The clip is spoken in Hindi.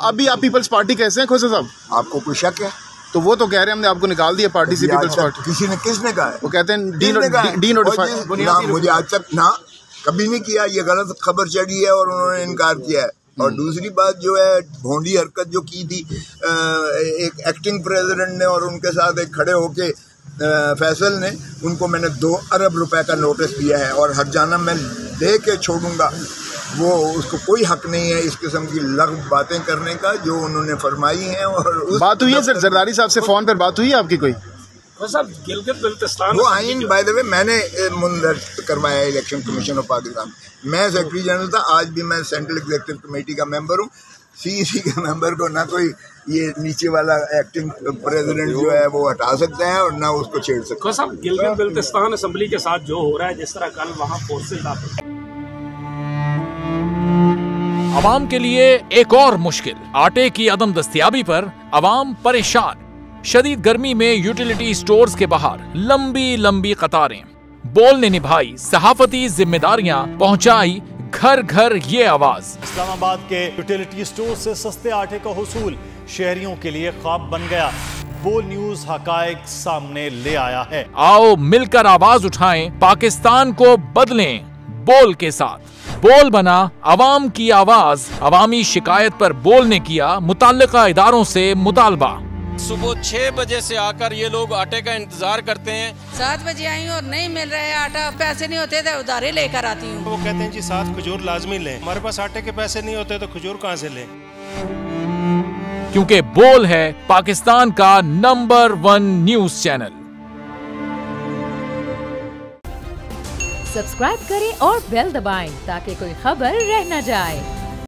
अभी आप पीपल्स पार्टी कैसे हैं खोसा साहब? आपको कोई शक है? तो वो तो कह रहे हैं हमने आपको निकाल दिया पार्टी से, पीपल्स पार्टी। किसने कहा है? वो कहते हैं डी नोटिफाई। मुझे आज तक ना कभी नहीं किया, ये गलत खबर चढ़ी है और उन्होंने इनकार किया है। और दूसरी बात जो है, भोंडी हरकत जो की थी एक एक्टिंग प्रेसिडेंट ने और उनके साथ एक खड़े होके फैसल ने, उनको मैंने 2 अरब रुपए का नोटिस दिया है और हर जाना मैं दे के छोड़ूंगा। वो उसको कोई हक नहीं है इस किस्म की लग़्व बातें करने का जो उन्होंने फरमाई हैं। और बात हुई है सर जरदारी साहब से फोन पर बात हुई है आपकी कोई? गिलगित-बिल्तिस्तान वो आइन बाय द वे मैंने मुंदर करवाया इलेक्शन कमीशन ऑफ पाकिस्तान। मैं सेक्रेटरी जनरल था, आज भी मैं सेंट्रल एग्जीक्यूटिव कमेटी का मेंबर हूँ। सीईसी के मेंबर को ना कोई ये नीचे वाला एक्टिंग प्रेसिडेंट जो है वो हटा सकता है और ना उसको छेड़ सकता है। साहब, गिलगित-बिल्तिस्तान असेंबली के साथ जो हो रहा है, जिस तरह कल वहाँ फोर्सेज दाखिल। अवाम के लिए एक और मुश्किल, आटे की अदम दस्तयाबी पर अवाम परेशान। शदीद गर्मी में यूटिलिटी स्टोर्स के बाहर लंबी लंबी कतारें। बोल ने निभाई सहाफती जिम्मेदारियां, पहुंचाई घर घर ये आवाज। इस्लामाबाद के यूटिलिटी स्टोर से सस्ते आटे का हुसूल शहरियों के लिए ख्वाब बन गया। बोल न्यूज हकायक सामने ले आया है। आओ मिलकर आवाज उठाएं, पाकिस्तान को बदलें बोल के साथ। बोल बना अवाम की आवाज। अवामी शिकायत पर बोल ने किया मुताल्लिका इदारों से मुतालबा। सुबह 6 बजे से आकर ये लोग आटे का इंतजार करते हैं। 7 बजे आई और नहीं मिल रहा है आटा, पैसे नहीं होते थे उधारे लेकर आती हूँ। वो कहते हैं जी 7 खजूर लाजमी लें। हमारे पास आटे के पैसे नहीं होते तो खजूर कहाँ से लें? क्योंकि बोल है पाकिस्तान का नंबर 1 न्यूज चैनल। सब्सक्राइब करें और बेल दबाएं ताकि कोई खबर रह न जाए।